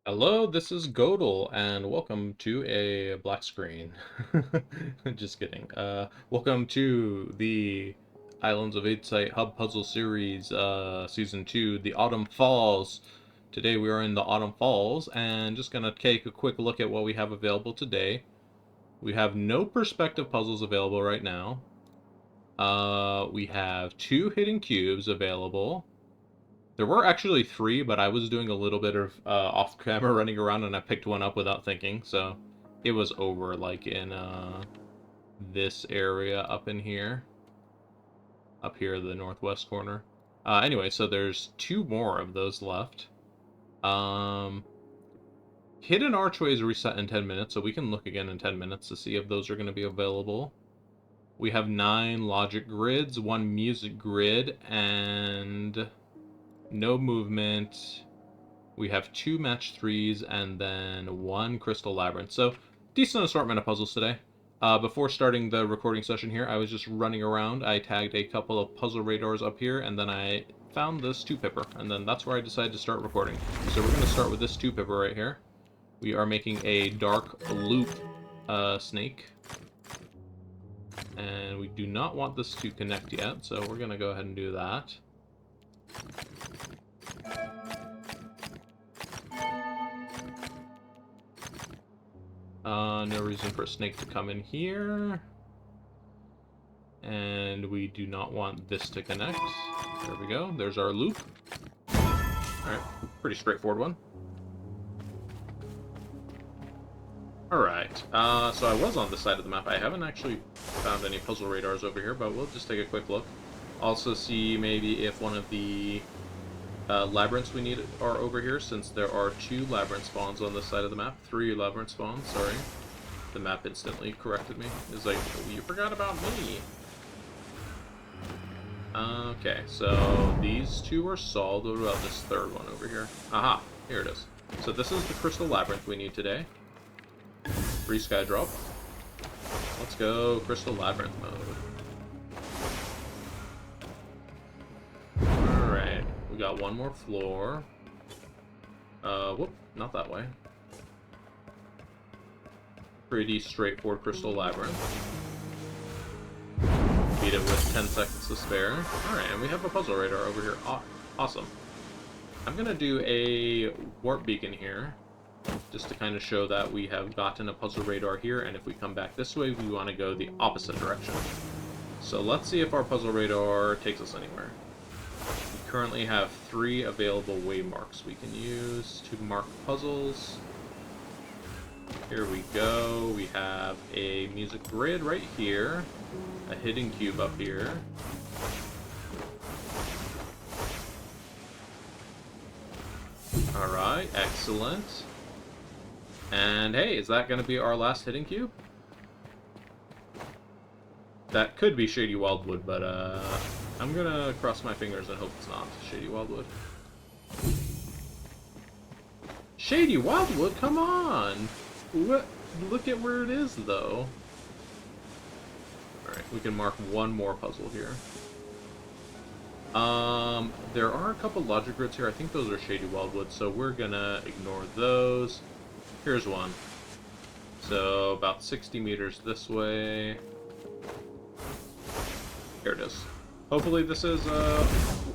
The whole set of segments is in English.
Hello, this is Godel, and welcome to a black screen. Just kidding. Welcome to the Islands of Insight Hub Puzzle Series, Season 2, the Autumn Falls. Today we are in the Autumn Falls, and just gonna take a quick look at what we have available today. We have no perspective puzzles available right now. We have 2 hidden cubes available. There were actually 3, but I was doing a little bit of off-camera running around, and I picked one up without thinking, so it was over, like, in this area up in here. Up here, the northwest corner. Anyway, so there's 2 more of those left. Um, Hidden archways reset in 10 minutes, so we can look again in 10 minutes to see if those are going to be available. We have 9 logic grids, 1 music grid, and no movement. We have 2 match 3s and then 1 crystal labyrinth. So, decent assortment of puzzles today. Before starting the recording session here, I was just running around. I tagged a couple of puzzle radars up here, and then I found this 2-pipper, and then that's where I decided to start recording. So we're going to start with this 2-pipper right here. We are making a dark loop snake. And we do not want this to connect yet, so we're going to go ahead and do that. No reason for a snake to come in here. And we do not want this to connect. There we go. There's our loop. Alright, pretty straightforward one. Alright, so I was on this side of the map. I haven't actually found any puzzle radars over here, but we'll just take a quick look. Also see maybe if one of the labyrinths we need are over here, since there are 2 labyrinth spawns on this side of the map. 3 labyrinth spawns, sorry. The map instantly corrected me. It's like, oh, you forgot about me. Okay, so these 2 are solved. What about this 3rd one over here? Aha, here it is. So this is the crystal labyrinth we need today. Free sky drop. Let's go crystal labyrinth mode. Alright, we got 1 more floor. Whoop, not that way. Pretty straightforward crystal labyrinth. Beat it with 10 seconds to spare. Alright, and we have a puzzle radar over here. Awesome. I'm gonna do a warp beacon here, just to kind of show that we have gotten a puzzle radar here, and if we come back this way, we want to go the opposite direction. So let's see if our puzzle radar takes us anywhere. We currently have 3 available waymarks we can use to mark puzzles. Here we go. We have a music grid right here. A hidden cube up here. Alright, excellent. And hey, is that going to be our last hidden cube? That could be Shady Wildwood, but I'm going to cross my fingers and hope it's not Shady Wildwood. Shady Wildwood, come on! What? Look at where it is, though. Alright, we can mark 1 more puzzle here. There are a couple logic grids here. I think those are Shady Wildwood, so we're gonna ignore those. Here's one. So, about 60 meters this way. Here it is. Hopefully this is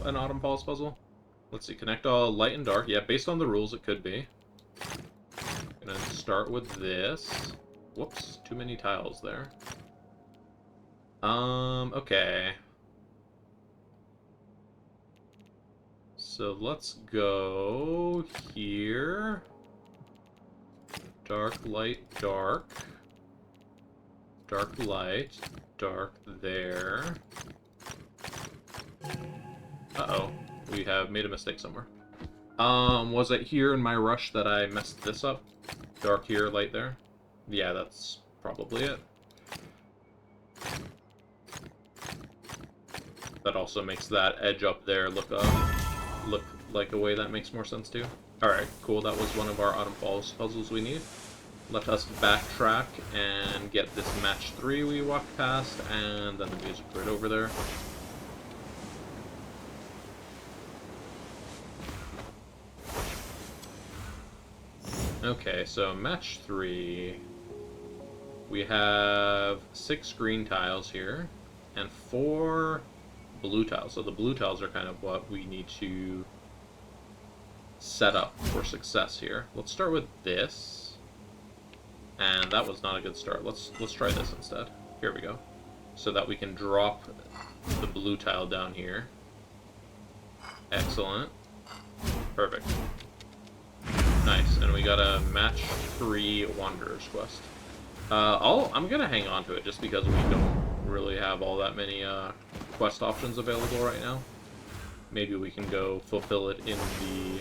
an Autumn Falls puzzle. Let's see, connect all light and dark. Yeah, based on the rules, it could be. Gonna start with this. Whoops, too many tiles there. Okay. So let's go here. Dark, light, dark. Dark, light, dark there. Uh-oh, we have made a mistake somewhere. Was it here in my rush that I messed this up? Dark here, light there? Yeah, that's probably it. That also makes that edge up there look like a way that makes more sense too. Alright, cool, that was one of our Autumn Falls puzzles we need. Let us backtrack and get this match 3 we walked past, and then the music right over there. Okay, so match 3. We have 6 green tiles here, and 4 blue tiles. So the blue tiles are kind of what we need to set up for success here. Let's start with this. And that was not a good start. Let's try this instead. Here we go. So that we can drop the blue tile down here. Excellent. Perfect. Nice. And we got a match 3 Wanderer's quest. I'm gonna hang on to it just because we don't really have all that many quest options available right now. Maybe we can go fulfill it in the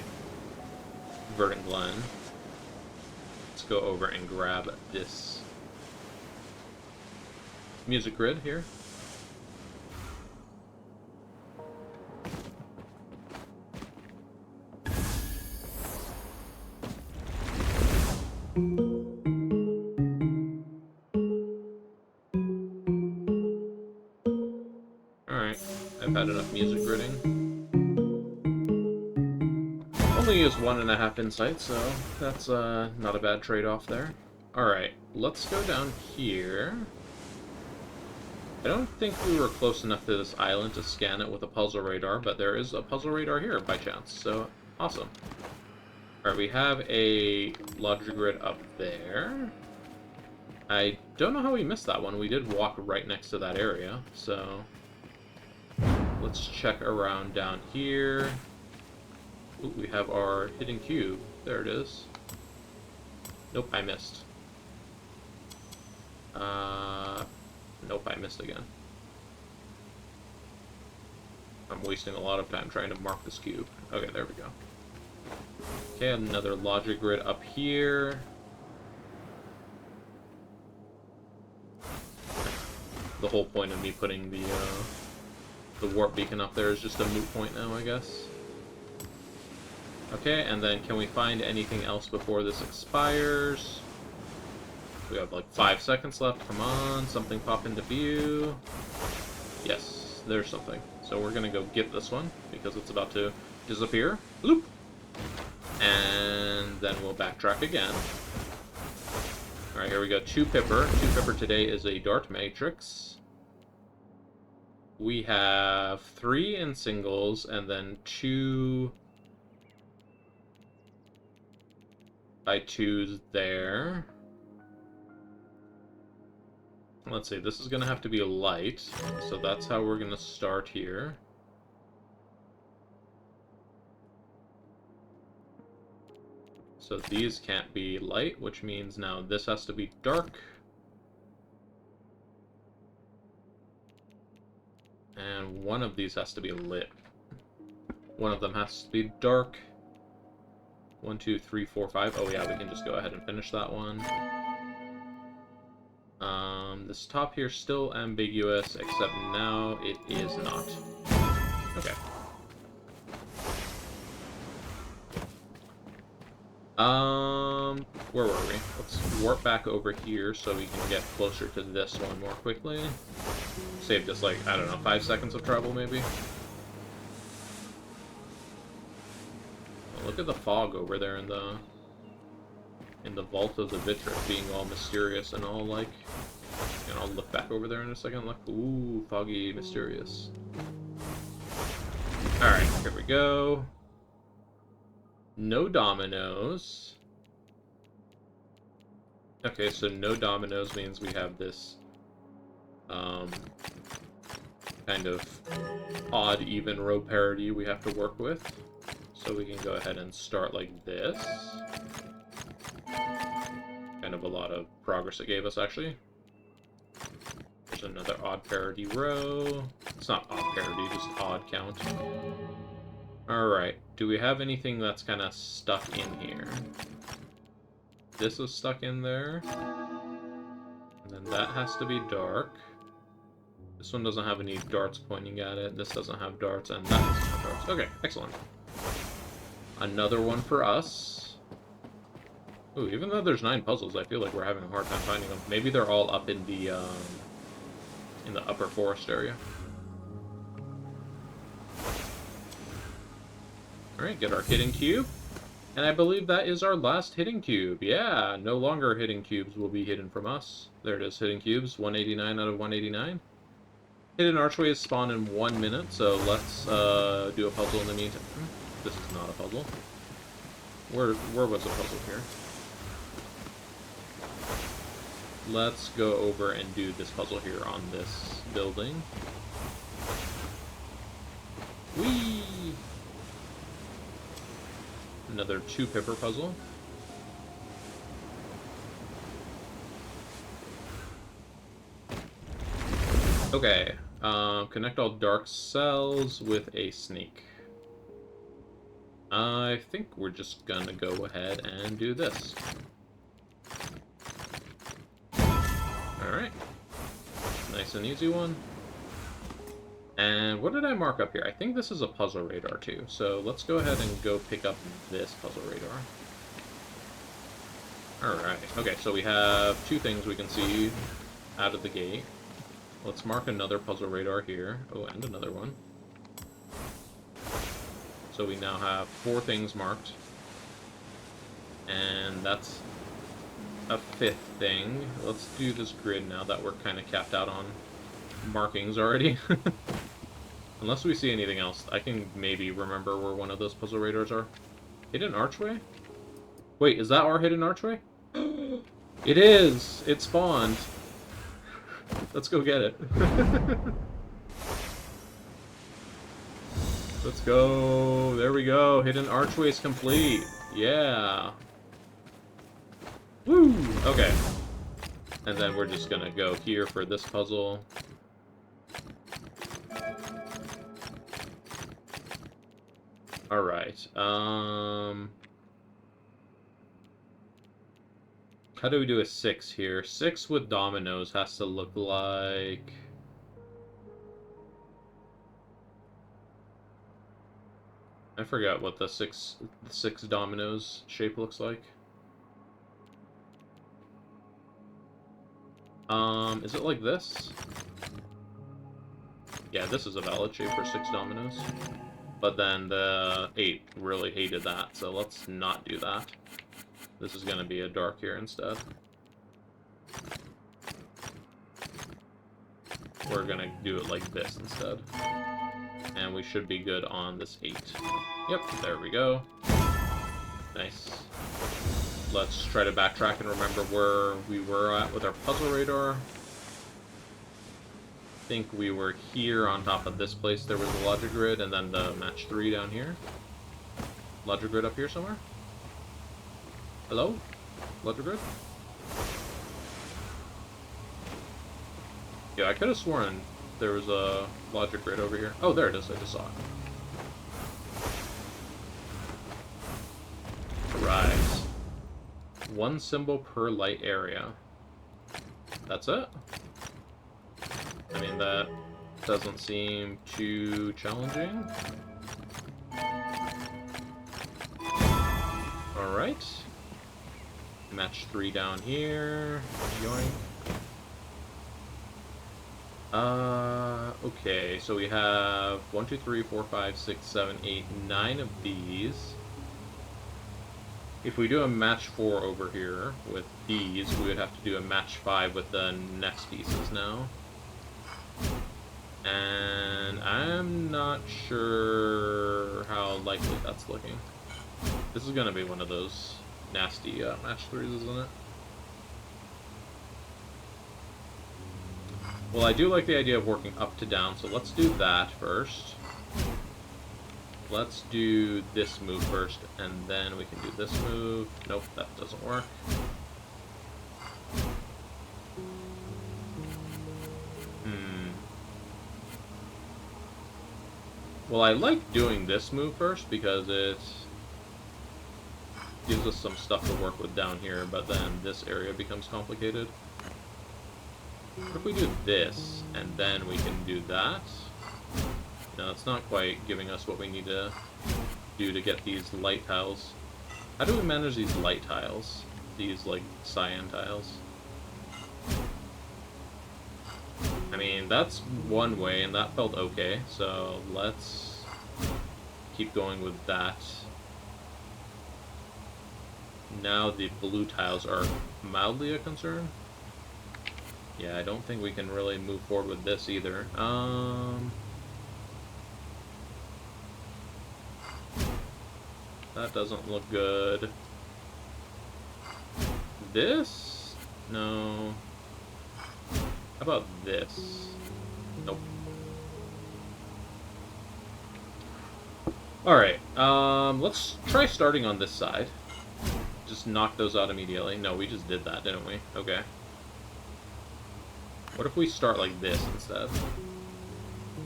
Verdant Glen. Let's go over and grab this music grid here. Alright, I've had enough music gridding. Only use 1.5 insight, so that's not a bad trade-off there. Alright, let's go down here. I don't think we were close enough to this island to scan it with a puzzle radar, but there is a puzzle radar here by chance, so awesome. Alright, we have a logic grid up there. I don't know how we missed that one. We did walk right next to that area, so let's check around down here. Ooh, we have our hidden cube. There it is. Nope, I missed. Nope, I missed again. I'm wasting a lot of time trying to mark this cube. Okay, there we go. Okay, another logic grid up here. The whole point of me putting the warp beacon up there is just a moot point now, I guess. Okay, and then can we find anything else before this expires? We have like 5 seconds left. Come on, something pop into view. Yes, there's something. So we're gonna go get this one because it's about to disappear. Bloop! And then we'll backtrack again. Alright, here we go. 2 Pipper. 2 Pipper today is a Dart Matrix. We have 3 in singles and then 2 by 2s there. Let's see, this is going to have to be light, so that's how we're going to start here. So these can't be light, which means now this has to be dark. And one of these has to be lit. One of them has to be dark. 1, 2, 3, 4, 5. Oh yeah, we can just go ahead and finish that one. This top here is still ambiguous, except now it is not. Okay. Where were we? Let's warp back over here so we can get closer to this one more quickly. Saved us like, I don't know, 5 seconds of travel maybe? Oh, look at the fog over there in the vault of the Vitric being all mysterious and all like... And I'll look back over there in a second, like, ooh, foggy, mysterious. Alright, here we go. No dominoes. Okay, so no dominoes means we have this kind of odd even row parity we have to work with. So we can go ahead and start like this. Kind of a lot of progress it gave us, actually. There's another odd parity row. It's not odd parity, just odd count. Alright, do we have anything that's kind of stuck in here? This is stuck in there. And then that has to be dark. This one doesn't have any darts pointing at it. This doesn't have darts, and that doesn't have darts. Okay, excellent. Another one for us. Ooh, even though there's 9 puzzles, I feel like we're having a hard time finding them. Maybe they're all up in the upper forest area. Alright, get our hidden cube. And I believe that is our last hidden cube. Yeah, no longer hidden cubes will be hidden from us. There it is, hidden cubes, 189 out of 189. Hidden archway is spawned in 1 minute, so let's do a puzzle in the meantime. This is not a puzzle. Where was the puzzle here? Let's go over and do this puzzle here on this building. Whee! Another 2-pipper puzzle. Okay, connect all dark cells with a sneak. I think we're just gonna go ahead and do this. Alright. Nice and easy one. And what did I mark up here? I think this is a puzzle radar too. So let's go ahead and go pick up this puzzle radar. Alright. Okay, so we have 2 things we can see out of the gate. Let's mark another puzzle radar here. Oh, and another one. So we now have 4 things marked. And that's a 5th thing. Let's do this grid now that we're kind of capped out on markings already. Unless we see anything else, I can maybe remember where one of those puzzle radars are. Hidden archway? Wait, is that our hidden archway? It is! It spawned! Let's go get it. Let's go! There we go! Hidden archway is complete! Yeah! Woo! Okay. And then we're just gonna go here for this puzzle. Alright, how do we do a 6 here? 6 with dominoes has to look like... I forgot what the six dominoes shape looks like. Is it like this? Yeah, this is a valid shape for 6 dominoes. But then the 8 really hated that, so let's not do that. This is going to be a dark here instead. We're going to do it like this instead. And we should be good on this 8. Yep, there we go. Nice. Let's try to backtrack and remember where we were at with our puzzle radar. I think we were here on top of this place. There was the logic grid, and then the match 3 down here. Logic grid up here somewhere? Hello? Logic grid? Yeah, I could have sworn there was a logic grid over here. Oh, there it is. I just saw it. Right. 1 symbol per light area. That's it? I mean, that doesn't seem too challenging. Alright. Match 3 down here. Yoink. Okay, so we have 1, 2, 3, 4, 5, 6, 7, 8, 9 of these. If we do a match 4 over here with these, we would have to do a match 5 with the next pieces now. And I'm not sure how likely that's looking. This is going to be one of those nasty match 3s, isn't it? Well, I do like the idea of working up to down, so let's do that first. Let's do this move first, and then we can do this move. Nope, that doesn't work. Well, I like doing this move first because it gives us some stuff to work with down here, but then this area becomes complicated. What if we do this, and then we can do that? No, it's not quite giving us what we need to do to get these light tiles. How do we manage these light tiles? These, like, cyan tiles? I mean, that's one way, and that felt okay, so let's keep going with that. Now the blue tiles are mildly a concern. Yeah, I don't think we can really move forward with this either. That doesn't look good. This? No. How about this? Nope. Alright, let's try starting on this side. Just knock those out immediately. No, we just did that, didn't we? Okay. What if we start like this instead?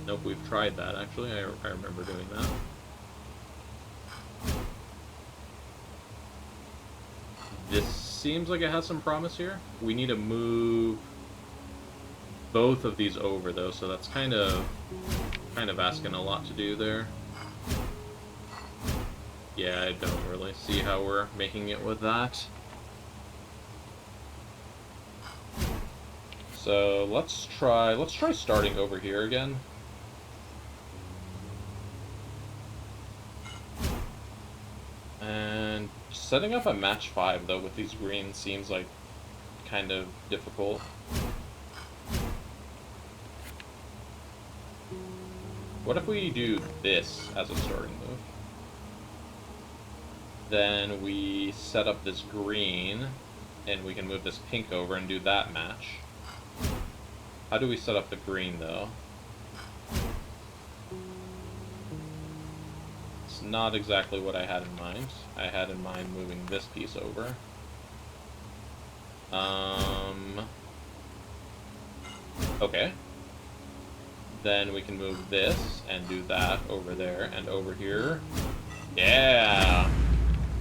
Nope, we've tried that, actually. I remember doing that. This seems like it has some promise here. We need to move both of these over, though, so that's kind of asking a lot to do there. Yeah, I don't really see how we're making it with that. So let's try starting over here again. And setting up a match 5 though with these greens seems like kind of difficult. What if we do this as a starting move? Then we set up this green, and we can move this pink over and do that match. How do we set up the green, though? It's not exactly what I had in mind. I had in mind moving this piece over. Okay. Then we can move this and do that over there and over here. Yeah!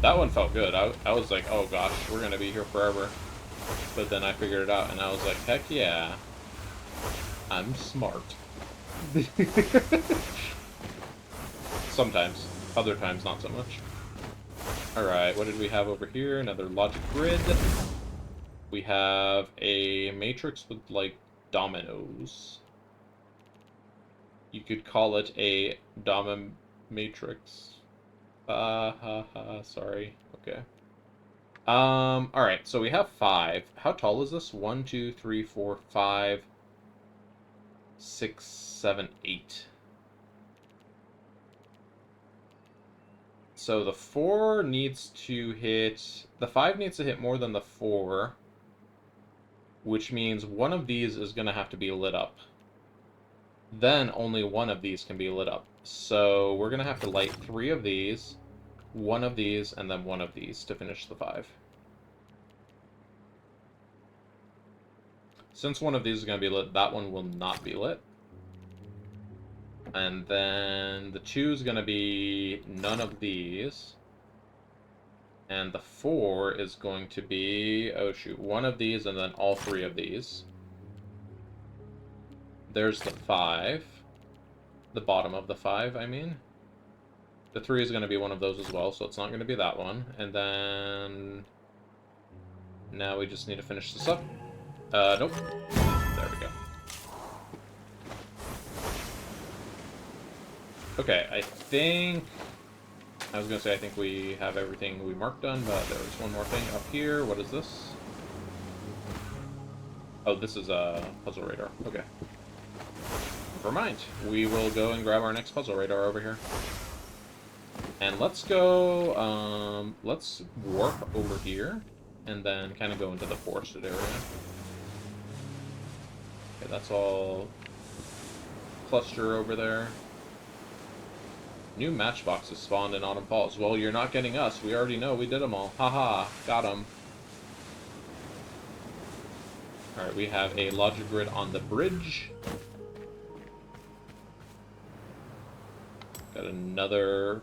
That one felt good. I was like, oh gosh, we're gonna be here forever. But then I figured it out and I was like, heck yeah. I'm smart. Sometimes. Other times, not so much. Alright, what did we have over here? Another logic grid. We have a matrix with, like, dominoes. You could call it a matrix. Sorry. Okay. Alright, so we have 5. How tall is this? 1, 2, 3, 4, 5, 6, 7, 8. So the 4 needs to hit... The 5 needs to hit more than the 4, which means one of these is going to have to be lit up. Then only one of these can be lit up. So we're going to have to light 3 of these, 1 of these, and then 1 of these to finish the 5. Since one of these is going to be lit, that one will not be lit. And then the 2 is going to be none of these. And the 4 is going to be, oh shoot, 1 of these and then all 3 of these. There's the 5. The bottom of the 5, I mean. The 3 is going to be one of those as well, so it's not going to be that one. And then... now we just need to finish this up. Nope. There we go. Okay, I think... I was going to say I think we have everything we marked done, but there was one more thing up here. What is this? Oh, this is a puzzle radar. Okay. Never mind. We will go and grab our next puzzle radar over here. And let's go, let's warp over here, and then kind of go into the forested area. Okay, that's all cluster over there. New matchboxes spawned in Autumn Falls. Well, you're not getting us. We already know we did them all. Haha, got them. Alright, we have a logic grid on the bridge. Got another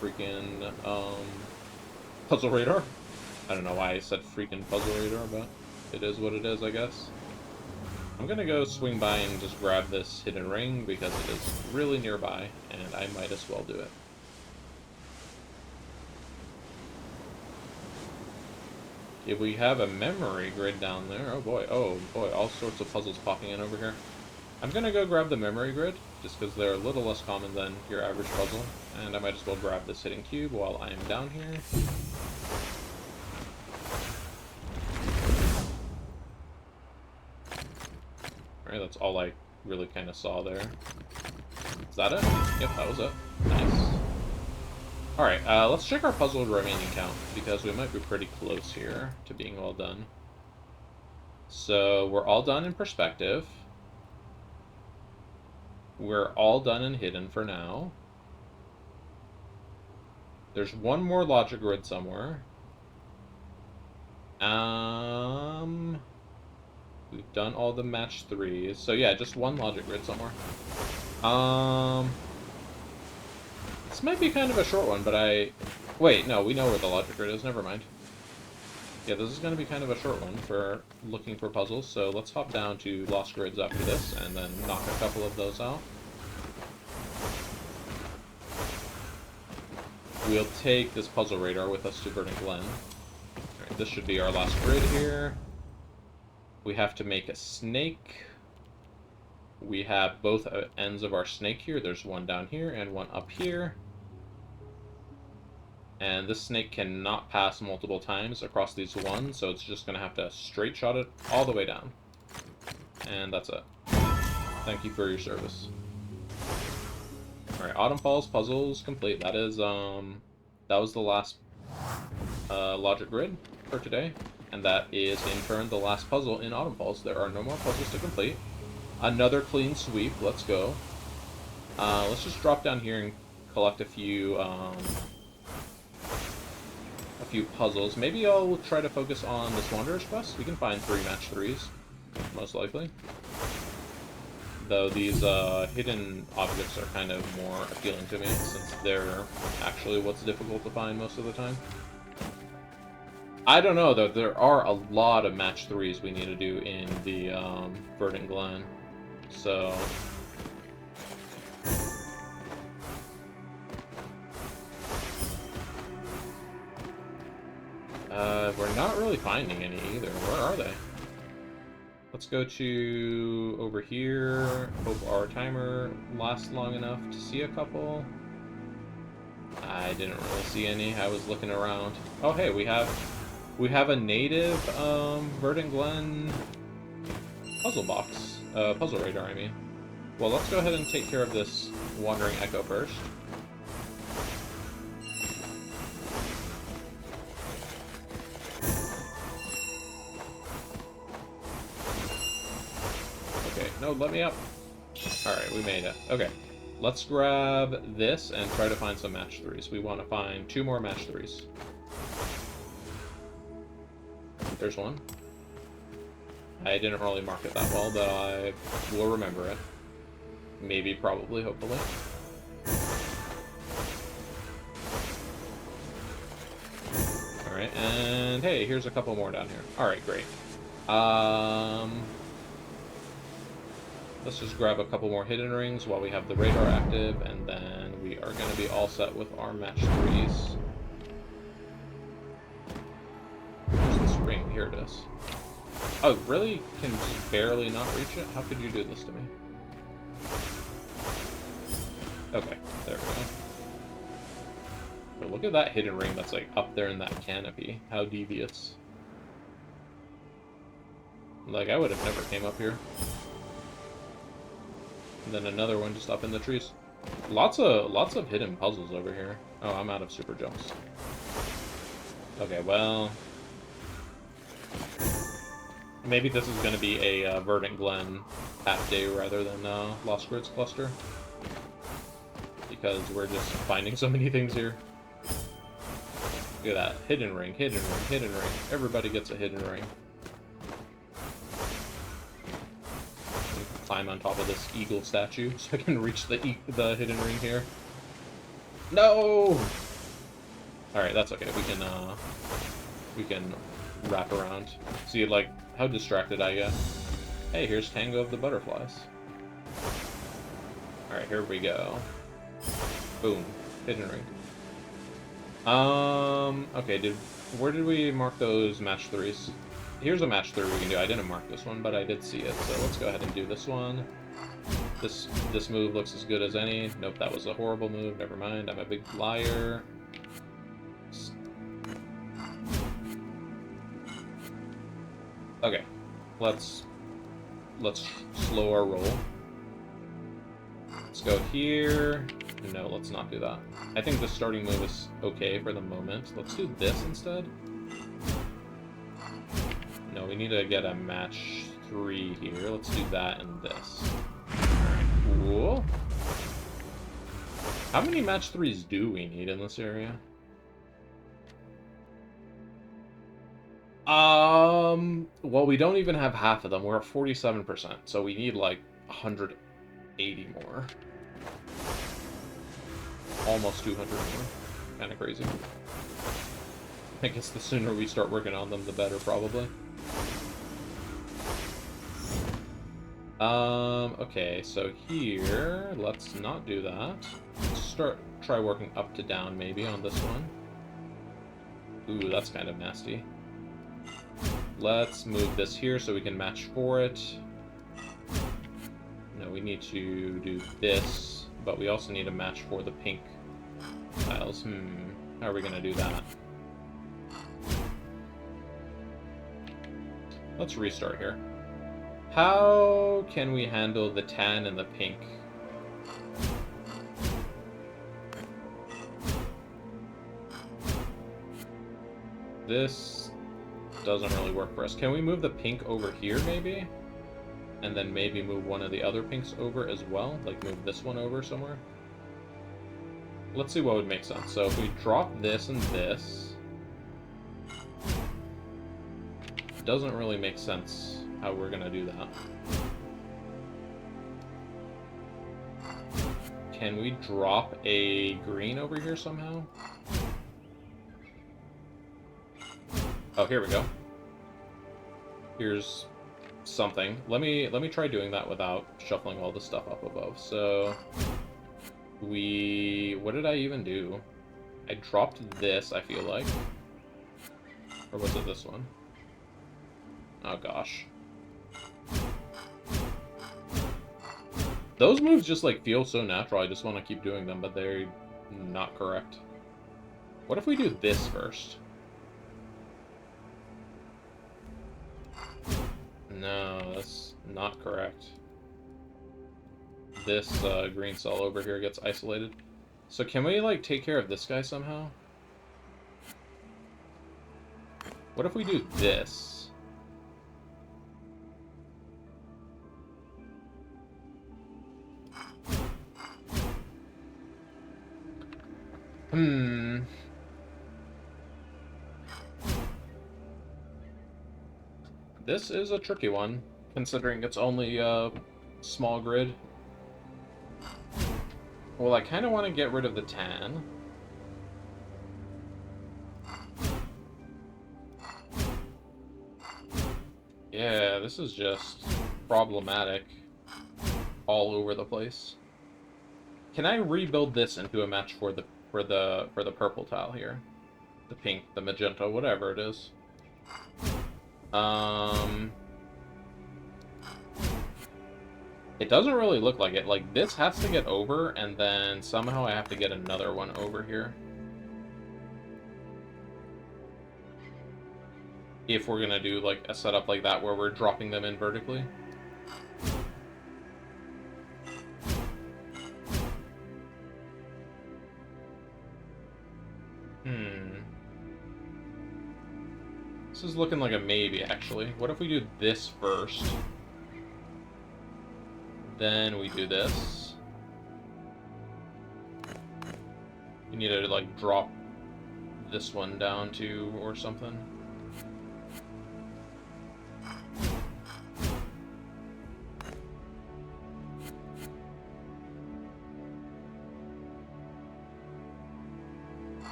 freaking puzzle radar. I don't know why I said freaking puzzle radar, but it is what it is, I guess. I'm gonna go swing by and just grab this hidden ring because it is really nearby, and I might as well do it. If we have a memory grid down there, oh boy, all sorts of puzzles popping in over here. I'm gonna go grab the memory grid, just because they're a little less common than your average puzzle, and I might as well grab this hidden cube while I am down here. Alright, that's all I really kind of saw there. Is that it? Yep, that was it. Nice. Alright, let's check our puzzle remaining count, because we might be pretty close here to being all done. So, we're all done in perspective. We're all done in hidden for now. There's one more logic grid somewhere. We've done all the match 3s. So yeah, just one logic grid somewhere. This might be kind of a short one, but wait, no, we know where the logic grid is, never mind. Yeah, this is going to be kind of a short one for looking for puzzles, so let's hop down to lost grids after this, and then knock a couple of those out. We'll take this puzzle radar with us to Verdant Glen. Alright, this should be our last grid here. We have to make a snake. We have both ends of our snake here. There's one down here and one up here. And this snake cannot pass multiple times across these ones, so it's just going to have to straight shot it all the way down. And that's it. Thank you for your service. Alright, Autumn Falls puzzles complete. That is, that was the last logic grid for today. And that is, in turn, the last puzzle in Autumn Falls. There are no more puzzles to complete. Another clean sweep. Let's go. Let's just drop down here and collect a few puzzles. Maybe I'll try to focus on this Wanderer's Quest. We can find 3 match 3s, most likely. Though these hidden objects are kind of more appealing to me, since they're actually what's difficult to find most of the time. I don't know, though. There are a lot of match 3s we need to do in the Verdant Glen. So... we're not really finding any either. Where are they? Let's go to over here. Hope our timer lasts long enough to see a couple. I didn't really see any. I was looking around. Oh, hey, we have a native Verdant Glen puzzle box. Puzzle radar, I mean. Well, let's go ahead and take care of this Wandering Echo first. Okay, no, let me up. Alright, we made it. Okay, let's grab this and try to find some match 3s. We want to find 2 more match 3s. There's one. I didn't really mark it that well, but I will remember it. Maybe, probably, hopefully. Alright, and hey, here's a couple more down here. Alright, great. Let's just grab a couple more hidden rings while we have the radar active, and then we are going to be all set with our match 3s. Where's this ring? Here it is. Oh, really? Can just barely not reach it? How could you do this to me? Okay, there we go. But look at that hidden ring that's like up there in that canopy. How devious. Like, I would have never came up here. And then another one just up in the trees. Lots of hidden puzzles over here. Oh, I'm out of super jumps. Okay, well... maybe this is going to be a Verdant Glen half day rather than Lost Grids cluster. Because we're just finding so many things here. Look at that. Hidden ring, hidden ring, hidden ring. Everybody gets a hidden ring. Climb on top of this eagle statue so I can reach the hidden ring here. No! Alright, that's okay. We can wrap around. See, like, how distracted I get. Hey, here's Tango of the Butterflies. Alright, here we go. Boom. Hidden ring. Okay, where did we mark those match 3s? Here's a match 3 we can do. I didn't mark this one, but I did see it, so let's go ahead and do this one. This move looks as good as any. Nope, that was a horrible move. Never mind. I'm a big liar. Okay, let's let's slow our roll. Let's go here. No, let's not do that. I think the starting move is okay for the moment. Let's do this instead. No, we need to get a match 3 here. Let's do that and this. Cool. How many match 3s do we need in this area? Well, we don't even have half of them. We're at 47%, so we need like 180 more. Almost 200 more. Kind of crazy. I guess the sooner we start working on them, the better, probably. Okay, so here, let's not do that. Let's try working up to down, maybe, on this one. Ooh, that's kind of nasty. Let's move this here so we can match for it. No, we need to do this, but we also need a match for the pink tiles. How are we gonna do that? Let's restart here. How can we handle the tan and the pink? This doesn't really work for us. Can we move the pink over here, maybe? And then maybe move one of the other pinks over as well? Like, move this one over somewhere? Let's see what would make sense. So if we drop this and this... It doesn't really make sense how we're gonna do that. Can we drop a green over here somehow? Oh, here we go. Here's something. Let me try doing that without shuffling all the stuff up above. So what did I even do? I dropped this, I feel like. Or was it this one? Oh gosh. Those moves just like feel so natural, I just want to keep doing them, but they're not correct. What if we do this first? No, that's not correct. This green cell over here gets isolated. So can we like take care of this guy somehow? What if we do this? This is a tricky one, considering it's only a small grid. Well, I kind of want to get rid of the tan. Yeah, this is just problematic all over the place. Can I rebuild this into a match for the purple tile here? The pink, the magenta, whatever it is. It doesn't really look like it. Like, this has to get over, and then somehow I have to get another one over here. If we're gonna do, like, a setup like that where we're dropping them in vertically. This is looking like a maybe, actually. What if we do this first? Then we do this. We need to, like, drop this one down too, or something.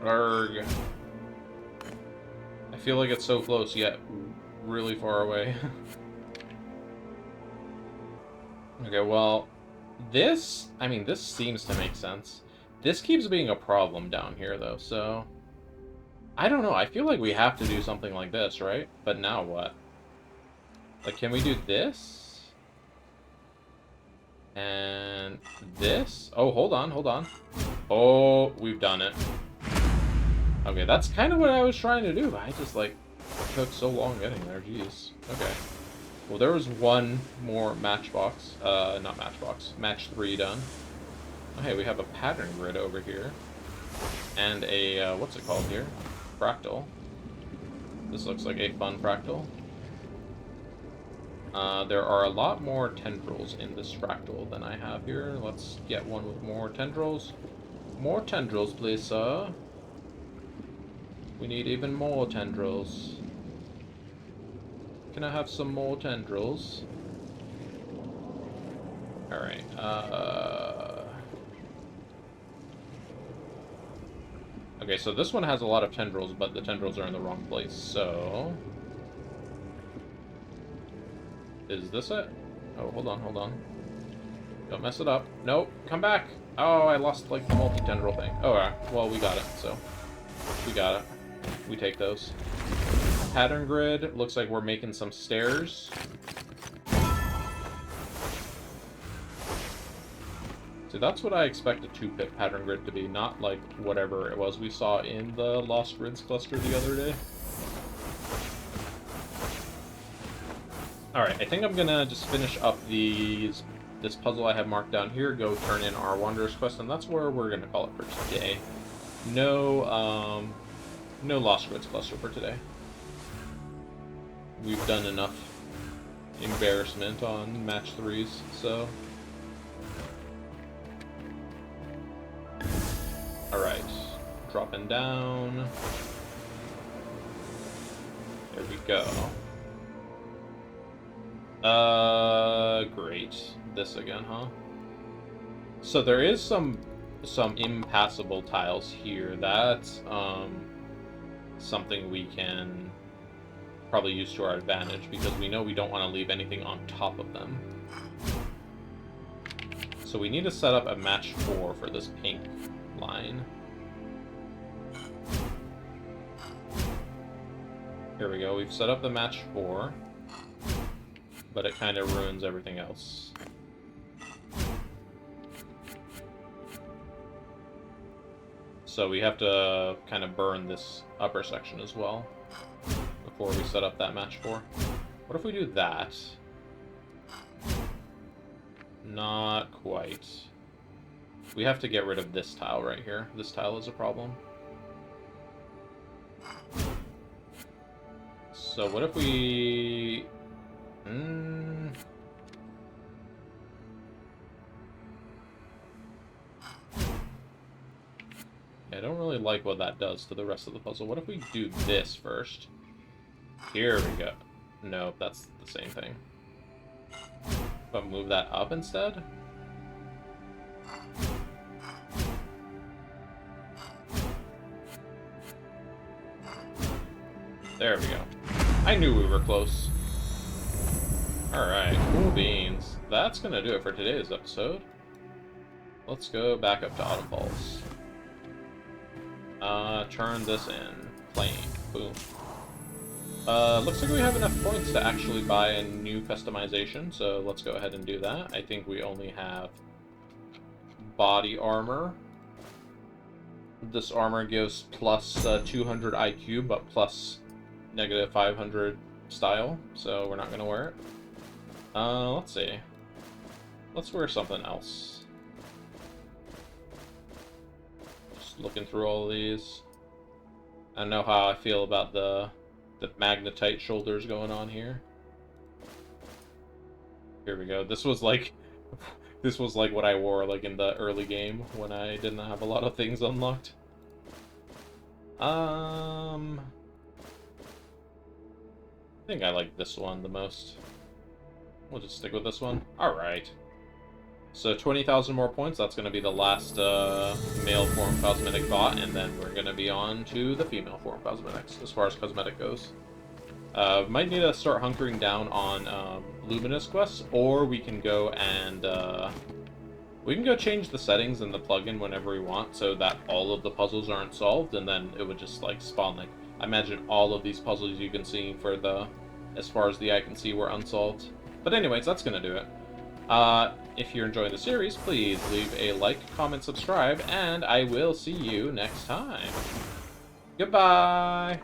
Arrgh. I feel like it's so close, yet really far away. Okay, well, this seems to make sense. This keeps being a problem down here, though, so... I don't know, I feel like we have to do something like this, right? But now what? Like, can we do this? And this? Oh, hold on. Oh, we've done it. Okay, that's kind of what I was trying to do, but I just, like, took so long getting there. Jeez. Okay. Well, there was one more matchbox. Not matchbox. Match 3 done. Oh, hey, we have a pattern grid over here. And a, what's it called here? Fractal. This looks like a fun fractal. There are a lot more tendrils in this fractal than I have here. Let's get one with more tendrils. More tendrils, please, sir. We need even more tendrils. Can I have some more tendrils? Alright, okay, so this one has a lot of tendrils, but the tendrils are in the wrong place, so... Is this it? Oh, hold on, hold on. Don't mess it up. Nope, come back! Oh, I lost, like, the multi-tendril thing. Oh, alright, well, we got it, so... We got it. We take those. Pattern grid. Looks like we're making some stairs. So that's what I expect a 2-pit pattern grid to be, not like whatever it was we saw in the Lost Grids cluster the other day. Alright, I think I'm gonna just finish up this puzzle I have marked down here, go turn in our Wanderer's Quest, and that's where we're gonna call it for today. No Lost Grids cluster for today. We've done enough embarrassment on match 3s, so... Alright, dropping down. There we go. Great. This again, huh? So there is some impassable tiles here. That's, something we can probably use to our advantage, because we know we don't want to leave anything on top of them. So we need to set up a match 4 for this pink line. Here we go, we've set up the match 4, but it kind of ruins everything else. So we have to kind of burn this upper section as well before we set up that match 4. What if we do that? Not quite. We have to get rid of this tile right here. This tile is a problem. So what if we... I don't really like what that does to the rest of the puzzle. What if we do this first? Here we go. Nope, that's the same thing. But move that up instead? There we go. I knew we were close. Alright, cool beans. That's gonna do it for today's episode. Let's go back up to Autumn Falls. Turn this in. Plain. Boom. Looks like we have enough points to actually buy a new customization, so let's go ahead and do that. I think we only have body armor. This armor gives plus 200 IQ, but plus negative 500 style, so we're not going to wear it. Let's see. Let's wear something else. Just looking through all of these. I don't know how I feel about the magnetite shoulders going on here. Here we go. This was like what I wore like in the early game when I didn't have a lot of things unlocked. I think I like this one the most. We'll just stick with this one. Alright. So 20,000 more points. That's going to be the last male form cosmetic bought, and then we're going to be on to the female form cosmetics as far as cosmetic goes. Might need to start hunkering down on Luminous quests, or we can go and change the settings in the plugin whenever we want, so that all of the puzzles aren't solved, and then it would just like spawn like, I imagine all of these puzzles you've been seeing for as far as the eye can see, were unsolved. But anyways, that's gonna do it. If you're enjoying the series, please leave a like, comment, subscribe, and I will see you next time. Goodbye.